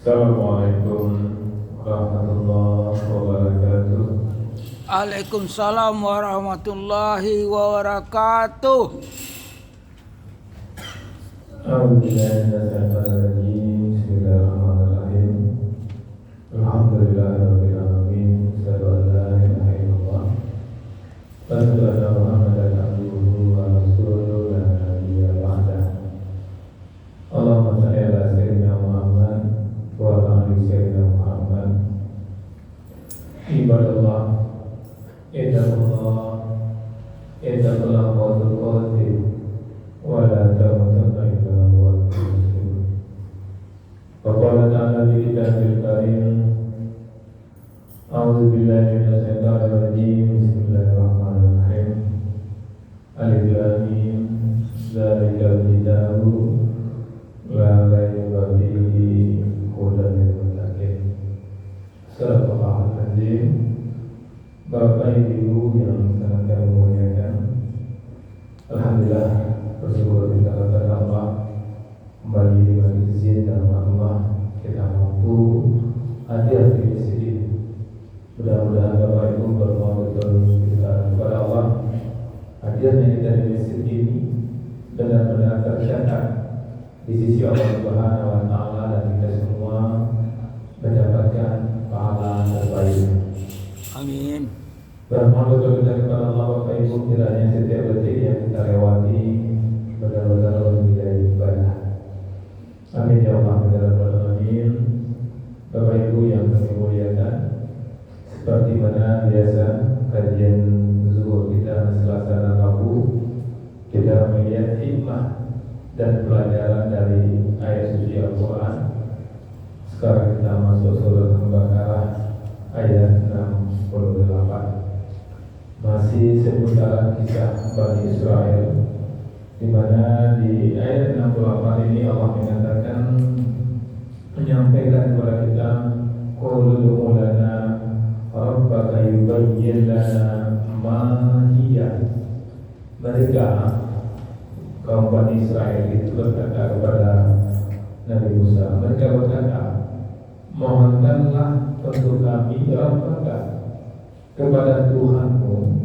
Assalamualaikum warahmatullahi wabarakatuh. Waalaikumsalam warahmatullahi wabarakatuh. Bismillahirrahmanirrahim. Bismillahirrahmanirrahim. Alhamdulillahirabbil alamin. Asyhadu an la ilaha illallah wa asyhadu anna Muhammadan abduhu wa rasuluhu la nabiyya ba'dah. Allahumma shalli ala sayyidina Muhammad wa ala ali sayyidina Muhammad. Ibadallah, ittaqullah wa tuqatih wa la tamutunna illa wa antum muslimun. Wa qala ta'ala fi kitabil karim, a'udzu billahi minasy syaithanir rajim. Bismillahirrahmanirrahim. Alif lam mim, dzalikal kitabu la raiba fihi hudan lil muttaqin. Sadaqallahul azim. Bapak Ibu yang sangat kami muliakan, alhamdulillah bersyukur kita kepada Allah kembali dengan izin dan Allah kita mampu hadir di masjid ini. Mudah-mudahan Bapak Ibu bermohon betul kita kepada Allah hadirnya kita di masjid ini benar-benar tercatat di sisi Allah Subhanahu wa Ta'ala, dan kita semua mendapatkan pahala terbaik. Amin. Bermohon betul kita kepada Allah Bapak Ibu, kiranya setiap detik yang kita lewati benar-benar menjadi ibadah. Amin ya Allah, ya Rabbal Alamin. Bapak Ibu yang kami muliakan, seperti mana biasa kajian zuhur kita Selasa Rabu, kita melihat hikmah dan pelajaran dari ayat suci Al-Quran. Sekarang kita masuk surah Al-Baqarah ayat 68. Masih seputaran kisah Bani Israel, di mana di ayat 68 ini Allah menyampaikan kepada kita, qul ud'u lana rabbaka yubayyin lana ma hiya. Mereka kaum Bani Israel itu berkata kepada Nabi Musa, mereka berkata, mohonkanlah untuk kami rabbaka, kepada Tuhanmu,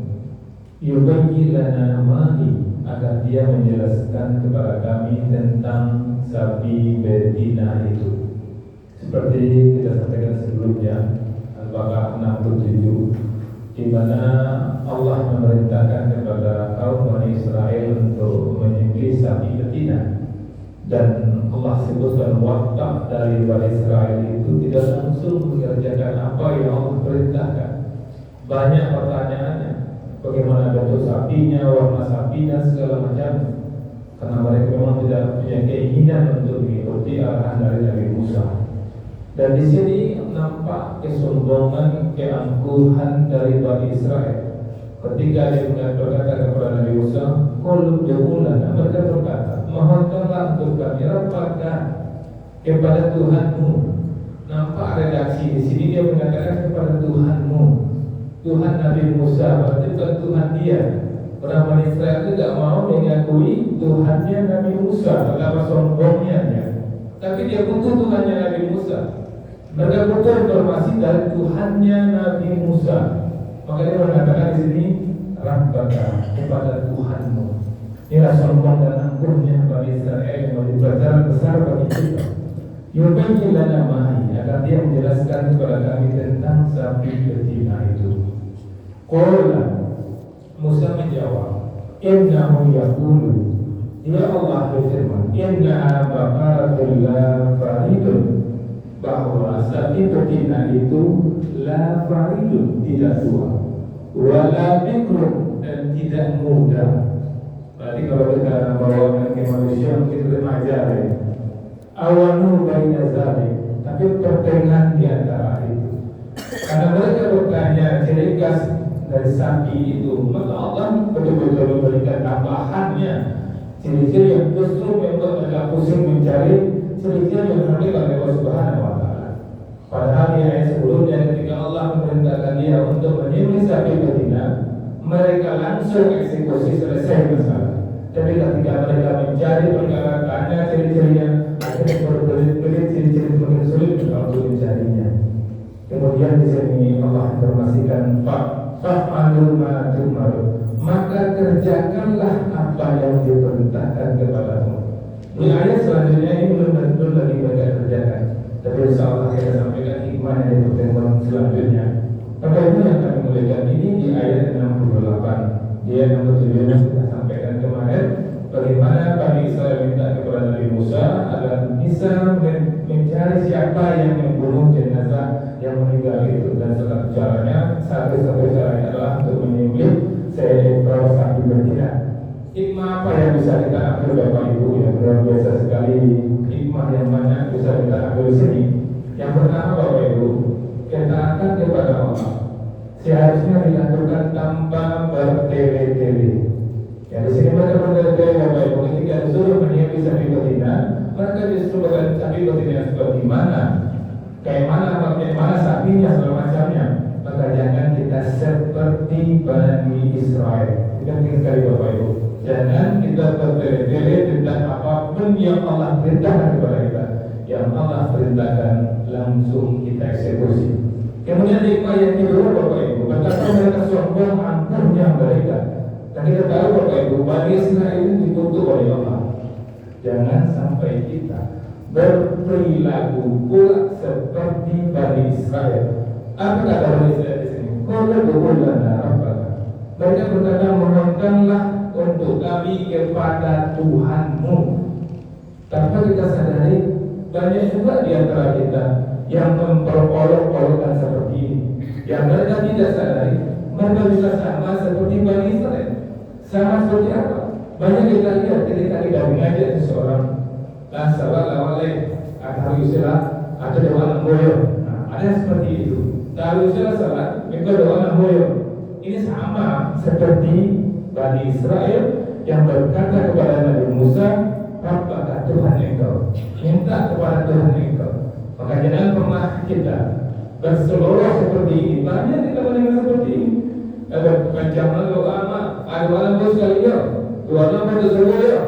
yubayyin lana ma hi, agar dia menjelaskan kepada kami tentang sapi betina itu. Seperti kita sampaikan sebelumnya, Al-Baqarah 67, di mana Allah memerintahkan kepada kaum Bani Israel untuk menyembelih sapi betina, dan Allah sebutkan wakaf dari Bani Israel itu tidak langsung mengerjakan apa yang Allah perintahkan. Banyak pertanyaannya, bagaimana bentuk sapinya, warna sapinya, segala macam, karena mereka memang tidak punya keinginan untuk mengikuti arahan dari Nabi Musa. Dan di sini nampak kesombongan, keangkuhan dari Bani Israel. Ketika dia berkata kepada Nabi Musa, qul ud'u lana, mereka berkata, mohonkanlah untuk kami rabbaka, kepada Tuhanmu. Nampak redaksi di sini dia mengatakan kepada Tuhanmu. Tuhan Nabi Musa, berarti bukan Tuhan dia. Orang Bani Israel tidak mau mengakui Tuhannya Nabi Musa, betapa sombongnya dia. Tapi dia butuh Tuhannya Nabi Musa. Mereka butuh informasi dari Tuhannya Nabi Musa. Maka dia mengatakan di sini, rabbaka, kepada Tuhanmu. Inilah sombong dan angkuhnya Bani Israel yang menjadi pelajaran besar bagi kita. Yubayyin lana ma hi, agar dia menjelaskan kepada kami tentang sapi betina itu. Qala, Musa menjawab, innahu yaqulu, ya Allah berfirman, inna baqaratun la faridun, bahwa sapi betina itu la faridun, tidak tua, wala bikrun, dan tidak muda. Berarti kalau kita bawakan ke manusia mungkin remaja ya. Awanu baina zalik, tapi pertengahan di antara itu. Karena mereka bertanya ciri khas dari sapi itu, maka Allah betul-betul memberikan tambahannya, ciri-ciri yang justru membuat mereka pusing mencari ciri-ciri yang hadir oleh Allah Subhanahu wa Ta'ala. Padahal di ayat sebelumnya ketika Allah memerintahkan dia untuk menyembelih sapi betina, mereka langsung eksekusi, selesai masalah. Tapi ketika mereka mencari perkara tanya ciri-cirinya, akhirnya berbelit-belit ciri-ciri makin sulit. Kemudian di sini Allah informasikan fa'malu ma tu'maru, maka kerjakanlah apa yang diperintahkan kepadamu. Di ayat selanjutnya ini belum tentu lagi mereka kerjakan, tapi insya Allah kita sampaikan hikmahnya di pertemuan selanjutnya. Maka itu yang kami muliakan ini di ayat 68. Di ayat nomor 7 yang kita sampaikan kemarin, bagaimana Bani Israel minta kepada Nabi Musa agar bisa mencari siapa yang membunuh jenazah yang meninggal itu, dan salah caranya, satu caranya adalah untuk menyembelih seekor sapi betina. Hikmah apa yang bisa kita ambil Bapak Ibu, yang luar biasa sekali, hikmah yang banyak bisa kita ambil di sini. Yang pertama Bapak Ibu, ketaatan kepada Allah seharusnya dilakukan tanpa bertele-tele. Ya, di sini mereka bertele-tele Bapak Ibu, ketika disuruh menyembelih sapi betina, mereka justru bukan sapi betina seperti mana, kayak mana sapinya segala macamnya. Maka jangan kita seperti Bani Israel. Itu penting sekali Bapak Ibu. Jangan kita bertele-tele tentang apapun yang Allah perintahkan kepada kita. Yang Allah perintahkan langsung kita eksekusi. Kemudian hikmah yang kedua Bapak Ibu, betapa mereka sombong angkuhnya mereka. Dan kita tahu Bapak Ibu, Bani Israel itu dikutuk oleh Allah. Jangan sampai kita berperilaku pula seperti Bani Israel. Apa kata Bani Israel di sini? Qala du'ulana rabbaka. Mereka berkata, mohonkanlah untuk kami kepada Tuhanmu. Tanpa kita sadari, banyak juga di antara kita yang memperolok-olokkan seperti ini. Yang mereka tidak sadari, mereka bisa sama seperti Bani Israel. Sama seperti apa? Banyak kita lihat ketika kita mengajak seseorang, lah salah lawale, atau istilah, atau doa namboyo. Ada seperti itu. Kalau istilah salah, mereka doa namboyo. Ini sama seperti Bani Israel yang berkata kepada Nabi Musa, apakah Tuhan engkau? Minta kepada Tuhan engkau. Maka jangan pernah kita berseluruh seperti ini. Banyak kita mendengar seperti ini. Ada macam doa ada orang sekali ya, doa nama berseluruh.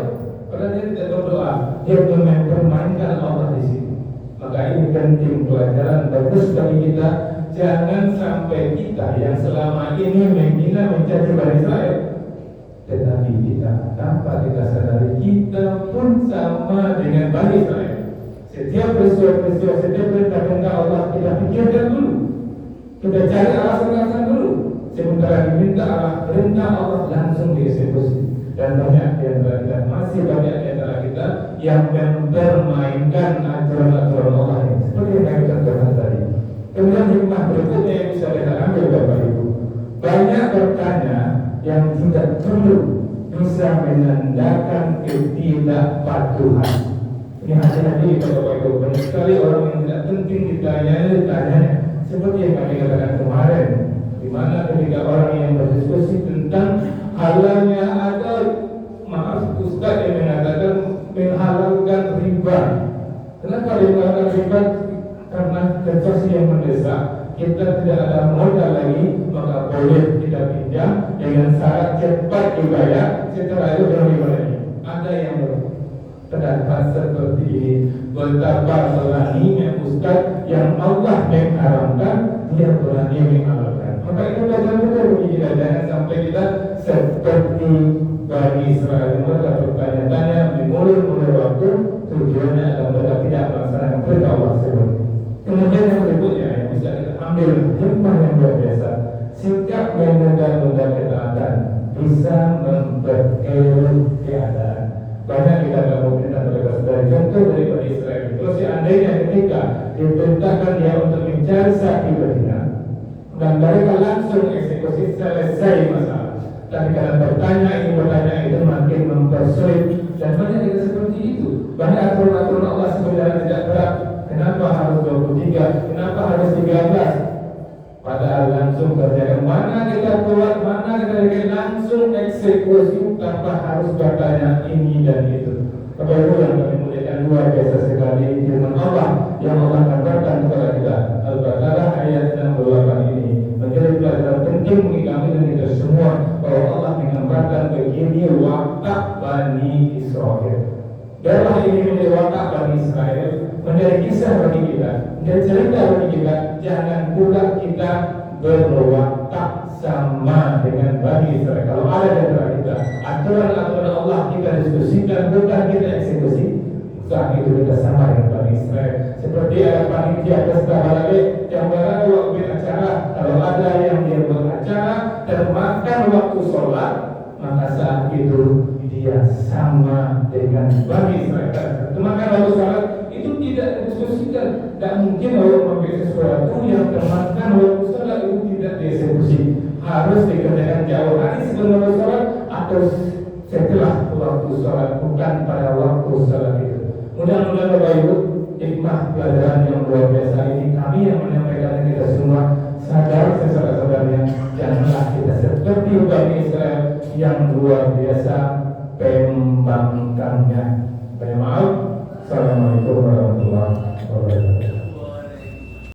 Padahal dia tidak berdoa, dia mempermainkan Allah di sini. Maka ini penting pelajaran bagus bagi kita. Jangan sampai kita yang selama ini menghina mencaci Bani Israel, tetapi kita tanpa kita sadari kita pun sama dengan Bani Israel. Setiap peristiwa-peristiwa, setiap perintah Allah kita pikirkan dulu, kita cari alasan-alasan dulu. Sementara diminta Allah, perintah Allah langsung dieksekusi. Dan banyak di antara kita, masih banyak di antara kita yang mempermainkan aturan-aturan Allah ini. Seperti yang kami contohkan tadi. Kemudian hikmah berikutnya yang bisa kita ambil Bapak Ibu, banyak bertanya yang tidak perlu bisa menandakan ketidakpatuhan. Ini hati-hati Bapak Ibu, banyak sekali orang yang tidak penting ditanya. Seperti yang kami katakan kemarin, di mana ketika orang yang berdiskusi tentang halalnya ada, maaf Ustaz yang mengatakan menghalalkan riba. Kenapa menghalalkan riba? Karena situasi yang mendesak, kita tidak ada modal lagi, maka boleh kita pinjam dengan syarat cepat dibayar. Setelah itu boleh lagi. Ada yang terdapat seperti ini. Betapa beraninya Ustaz yang Allah mengharamkan, dia berani menghalalkan. Maka itu betul-betul bagi kita. Jangan sampai kita seperti Bani Israel, mereka bertanya-tanya, mengulur-ulur waktu, tujuannya adalah mereka tidak melaksanakan perintah Allah tersebut. Kemudian yang berikutnya yang bisa kita ambil hikmah yang luar biasa, sikap menunda-nunda ketaatan bisa memperkeruh keadaan. Banyak kita dapat perintah mereka dari contoh dari Bani Israel. Kalau seandainya ketika diperintahkan dia untuk mencari sapi betina dan mereka langsung eksekusi, selesai masalah. Tapi karena bertanya itu makin mempersulit, dan banyak kita seperti itu. Banyak aturan-aturan Allah sebenarnya tidak berat. Kenapa harus 23? Kenapa harus 13? Padahal langsung kerjakan. Mana kita buat, mana kita bikin, langsung eksekusi tanpa harus bertanya ini dan itu. Bapak Ibu yang kami muliakan, luar biasa sekali firman Allah yang Allah gambarkan kepada kita. Al-Baqarah ayat 68 ini menjadi pelajaran penting bagi kami dan kita semua, bahwa Allah menggambarkan begini watak Bani Israel. Darah ini menjadi watak Bani Israel, menjadi kisah bagi kita dan cerita bagi kita. Jangan pula kita berwatak sama dengan Bani Israel. Kalau ada di antara kita aturan-aturan Allah kita diskusikan, bukan kita eksekusi, saat itu kita sama dengan Bani Israel. Seperti ada panitia pesta balade yang baru waktu acara, kalau ada yang dia buat acara termakan waktu sholat, maka saat itu dia sama dengan Bani Israel. Termakan waktu sholat itu tidak didiskusikan. Tak mungkin Allah membuat sesuatu yang termakan waktu sholat itu tidak dieksekusi. Harus dikerjakan jauh hari sebelum waktu sholat atau setelah waktu sholat, bukan pada waktu sholat itu. Mudah-mudahan Bapak Ibu, hikmah pelajaran yang luar biasa ini kami yang menyampaikan kita semua sadar sesaudara-saudaranya, janganlah kita seperti Bani Israel yang luar biasa pembangkangnya. Banyak maaf. Assalamualaikum warahmatullahi wabarakatuh.